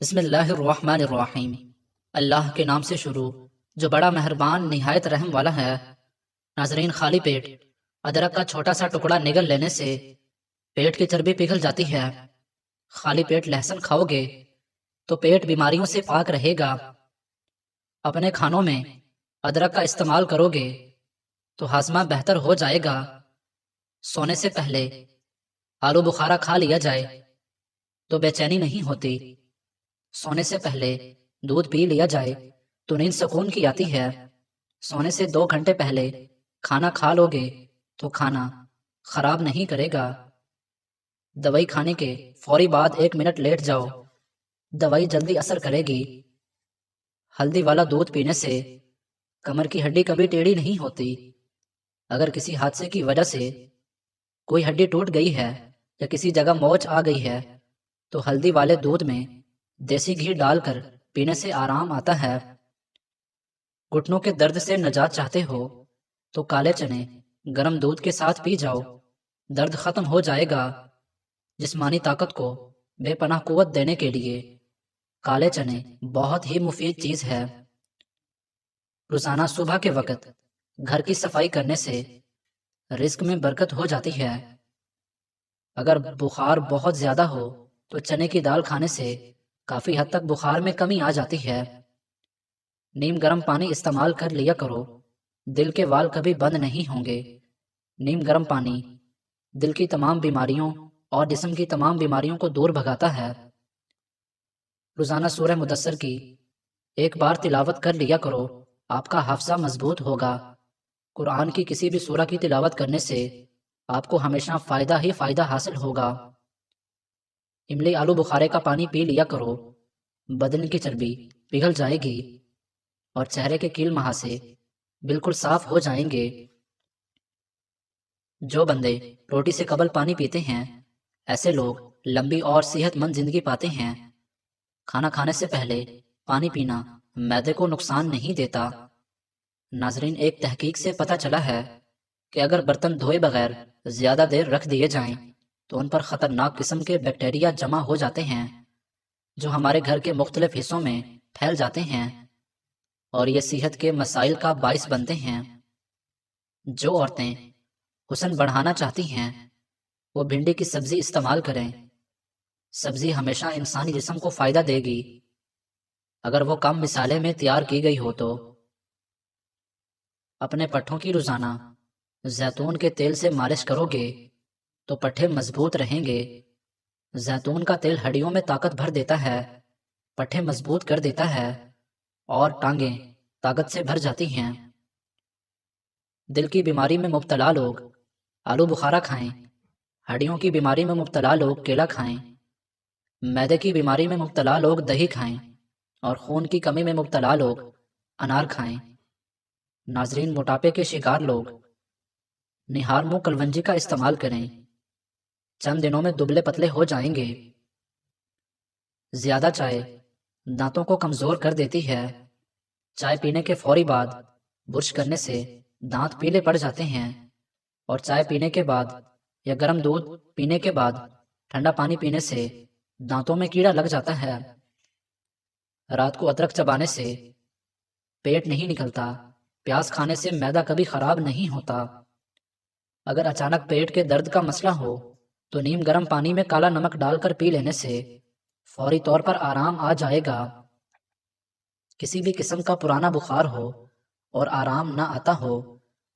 بسم اللہ الرحمن الرحیم۔ اللہ کے نام سے شروع جو بڑا مہربان نہایت رحم والا ہے۔ ناظرین، خالی پیٹ ادرک کا چھوٹا سا ٹکڑا نگل لینے سے پیٹ کی چربی پگھل جاتی ہے۔ خالی پیٹ لہسن کھاؤ گے تو پیٹ بیماریوں سے پاک رہے گا۔ اپنے کھانوں میں ادرک کا استعمال کرو گے تو ہاضمہ بہتر ہو جائے گا۔ سونے سے پہلے آلو بخارا کھا لیا جائے تو بے چینی نہیں ہوتی۔ سونے سے پہلے دودھ پی لیا جائے تو نیند سکون کی آتی ہے۔ سونے سے 2 گھنٹے پہلے کھانا کھا لو گے تو کھانا خراب نہیں کرے گا۔ دوائی کھانے کے فوری بعد 1 منٹ لیٹ جاؤ، دوائی جلدی اثر کرے گی۔ ہلدی والا دودھ پینے سے کمر کی ہڈی کبھی ٹیڑھی نہیں ہوتی۔ اگر کسی حادثے کی وجہ سے کوئی ہڈی ٹوٹ گئی ہے یا کسی جگہ موچ آ گئی ہے تو ہلدی والے دودھ میں دیسی گھی ڈال کر پینے سے آرام آتا ہے۔ گھٹنوں کے درد سے نجات چاہتے ہو تو کالے چنے گرم دودھ کے ساتھ پی جاؤ، درد ختم ہو جائے گا۔ جسمانی طاقت کو بے پناہ قوت دینے کے لیے کالے چنے بہت ہی مفید چیز ہے۔ روزانہ صبح کے وقت گھر کی صفائی کرنے سے رزق میں برکت ہو جاتی ہے۔ اگر بخار بہت زیادہ ہو تو چنے کی دال کھانے سے کافی حد تک بخار میں کمی آ جاتی ہے۔ نیم گرم پانی استعمال کر لیا کرو، دل کے وال کبھی بند نہیں ہوں گے۔ نیم گرم پانی دل کی تمام بیماریوں اور جسم کی تمام بیماریوں کو دور بھگاتا ہے۔ روزانہ سورہ مدثر کی 1 بار تلاوت کر لیا کرو، آپ کا حافظہ مضبوط ہوگا۔ قرآن کی کسی بھی سورہ کی تلاوت کرنے سے آپ کو ہمیشہ فائدہ ہی فائدہ حاصل ہوگا۔ املی آلو بخارے کا پانی پی لیا کرو، بدن کی چربی پگھل جائے گی اور چہرے کے کیل مہاسے بالکل صاف ہو جائیں گے۔ جو بندے روٹی سے قبل پانی پیتے ہیں ایسے لوگ لمبی اور صحت مند زندگی پاتے ہیں۔ کھانا کھانے سے پہلے پانی پینا معدے کو نقصان نہیں دیتا۔ ناظرین، ایک تحقیق سے پتہ چلا ہے کہ اگر برتن دھوئے بغیر زیادہ دیر رکھ دیے جائیں تو ان پر خطرناک قسم کے بیکٹیریا جمع ہو جاتے ہیں جو ہمارے گھر کے مختلف حصوں میں پھیل جاتے ہیں اور یہ صحت کے مسائل کا باعث بنتے ہیں۔ جو عورتیں حسن بڑھانا چاہتی ہیں وہ بھنڈی کی سبزی استعمال کریں۔ سبزی ہمیشہ انسانی جسم کو فائدہ دے گی اگر وہ کم مسالے میں تیار کی گئی ہو تو۔ اپنے پٹھوں کی روزانہ زیتون کے تیل سے مالش کرو گے تو پٹھے مضبوط رہیں گے۔ زیتون کا تیل ہڈیوں میں طاقت بھر دیتا ہے، پٹھے مضبوط کر دیتا ہے اور ٹانگیں طاقت سے بھر جاتی ہیں۔ دل کی بیماری میں مبتلا لوگ آلو بخارا کھائیں، ہڈیوں کی بیماری میں مبتلا لوگ کیلا کھائیں، معدے کی بیماری میں مبتلا لوگ دہی کھائیں اور خون کی کمی میں مبتلا لوگ انار کھائیں۔ ناظرین، موٹاپے کے شکار لوگ نہار منہ کلونجی کا استعمال کریں، چند دنوں میں دبلے پتلے ہو جائیں گے۔ زیادہ چائے دانتوں کو کمزور کر دیتی ہے۔ چائے پینے کے فوری بعد برش کرنے سے دانت پیلے پڑ جاتے ہیں اور چائے پینے کے بعد یا گرم دودھ پینے کے بعد ٹھنڈا پانی پینے سے دانتوں میں کیڑا لگ جاتا ہے۔ رات کو ادرک چبانے سے پیٹ نہیں نکلتا، پیاز کھانے سے معدہ کبھی خراب نہیں ہوتا۔ اگر اچانک پیٹ کے درد کا مسئلہ ہو تو نیم گرم پانی میں کالا نمک ڈال کر پی لینے سے فوری طور پر آرام آ جائے گا۔ کسی بھی قسم کا پرانا بخار ہو اور آرام نہ آتا ہو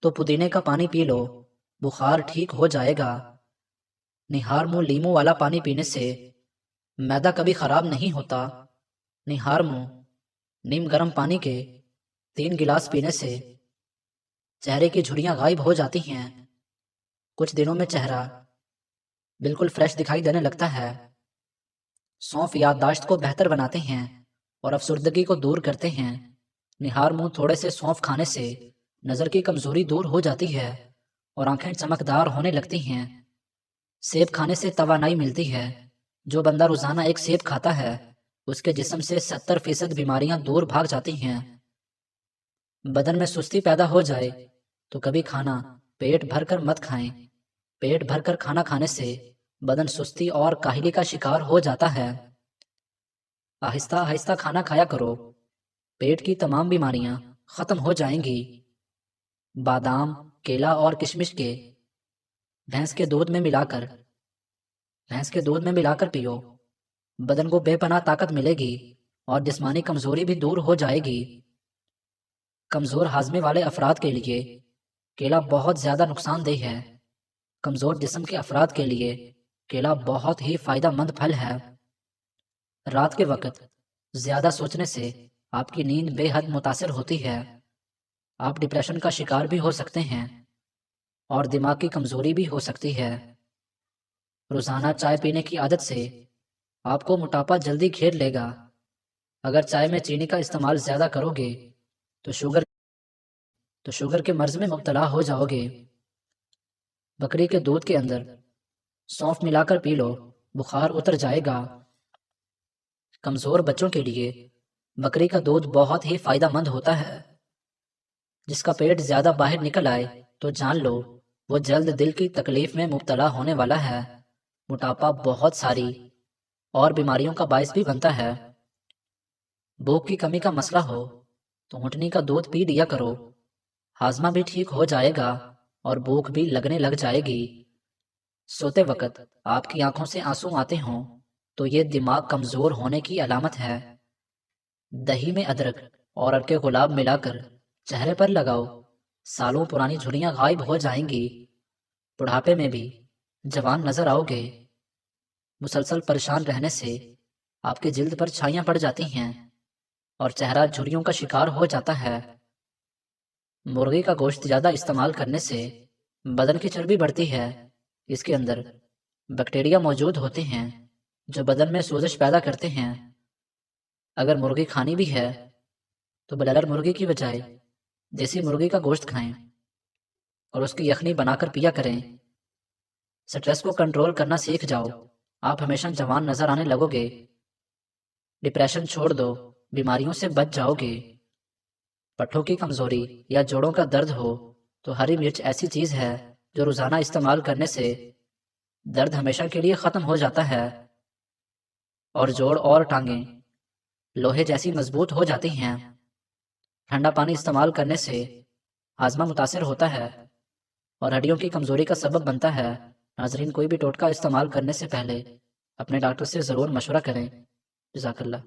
تو پودینے کا پانی پی لو، بخار ٹھیک ہو جائے گا۔ نہار منہ لیمو والا پانی پینے سے معدہ کبھی خراب نہیں ہوتا۔ نہار منہ نیم گرم پانی کے 3 گلاس پینے سے چہرے کی جھریاں غائب ہو جاتی ہیں۔ کچھ دنوں میں چہرہ بالکل فریش دکھائی دینے لگتا ہے۔ سونف یادداشت کو بہتر بناتے ہیں اور افسردگی کو دور کرتے ہیں۔ نہار منہ تھوڑے سے سونف کھانے سے نظر کی کمزوری دور ہو جاتی ہے اور آنکھیں چمکدار ہونے لگتی ہیں۔ سیب کھانے سے توانائی ملتی ہے۔ جو بندہ روزانہ 1 سیب کھاتا ہے اس کے جسم سے 70% بیماریاں دور بھاگ جاتی ہیں۔ بدن میں سستی پیدا ہو جائے تو کبھی کھانا پیٹ بھر کر مت کھائیں۔ پیٹ بھر کر کھانا کھانے سے بدن سستی اور کاہلی کا شکار ہو جاتا ہے۔ آہستہ آہستہ کھانا کھایا کرو، پیٹ کی تمام بیماریاں ختم ہو جائیں گی۔ بادام، کیلا اور کشمش کے بھینس کے دودھ میں ملا کر پیو، بدن کو بے پناہ طاقت ملے گی اور جسمانی کمزوری بھی دور ہو جائے گی۔ کمزور ہاضمے والے افراد کے لیے کیلا بہت زیادہ نقصان دہ ہے۔ کمزور جسم کے افراد کے لیے کیلا بہت ہی فائدہ مند پھل ہے۔ رات کے وقت زیادہ سوچنے سے آپ کی نیند بے حد متاثر ہوتی ہے، آپ ڈپریشن کا شکار بھی ہو سکتے ہیں اور دماغ کی کمزوری بھی ہو سکتی ہے۔ روزانہ چائے پینے کی عادت سے آپ کو موٹاپا جلدی گھیر لے گا۔ اگر چائے میں چینی کا استعمال زیادہ کرو گے تو شوگر کے مرض میں مبتلا ہو جاؤ گے۔ بکری کے دودھ کے اندر سونف ملا کر پی لو، بخار اتر جائے گا۔ کمزور بچوں کے لیے بکری کا دودھ بہت ہی فائدہ مند ہوتا ہے۔ جس کا پیٹ زیادہ باہر نکل آئے تو جان لو وہ جلد دل کی تکلیف میں مبتلا ہونے والا ہے۔ موٹاپا بہت ساری اور بیماریوں کا باعث بھی بنتا ہے۔ بھوک کی کمی کا مسئلہ ہو تو اونٹنی کا دودھ پی لیا کرو، ہاضمہ بھی ٹھیک ہو جائے گا اور بھوک بھی لگنے لگ جائے گی۔ سوتے وقت آپ کی آنکھوں سے آنسو آتے ہوں تو یہ دماغ کمزور ہونے کی علامت ہے۔ دہی میں ادرک اور ارکے گلاب ملا کر چہرے پر لگاؤ، سالوں پرانی جھریاں غائب ہو جائیں گی۔ بڑھاپے میں بھی جوان نظر آؤ گے۔ مسلسل پریشان رہنے سے آپ کی جلد پر چھائیاں پڑ جاتی ہیں اور چہرہ جھریوں کا شکار ہو جاتا ہے۔ مرغی کا گوشت زیادہ استعمال کرنے سے بدن کی چربی بڑھتی ہے۔ اس کے اندر بیکٹیریا موجود ہوتے ہیں جو بدن میں سوزش پیدا کرتے ہیں۔ اگر مرغی کھانی بھی ہے تو بلائلر مرغی کی بجائے دیسی مرغی کا گوشت کھائیں اور اس کی یخنی بنا کر پیا کریں۔ سٹریس کو کنٹرول کرنا سیکھ جاؤ، آپ ہمیشہ جوان نظر آنے لگو گے۔ ڈپریشن چھوڑ دو، بیماریوں سے بچ جاؤ گے۔ پٹھوں کی کمزوری یا جوڑوں کا درد ہو تو ہری مرچ ایسی چیز ہے جو روزانہ استعمال کرنے سے درد ہمیشہ کے لیے ختم ہو جاتا ہے اور جوڑ اور ٹانگیں لوہے جیسی مضبوط ہو جاتی ہیں۔ ٹھنڈا پانی استعمال کرنے سے ہاضمہ متاثر ہوتا ہے اور ہڈیوں کی کمزوری کا سبب بنتا ہے۔ ناظرین، کوئی بھی ٹوٹکا استعمال کرنے سے پہلے اپنے ڈاکٹر سے ضرور مشورہ کریں۔ جزاک اللہ۔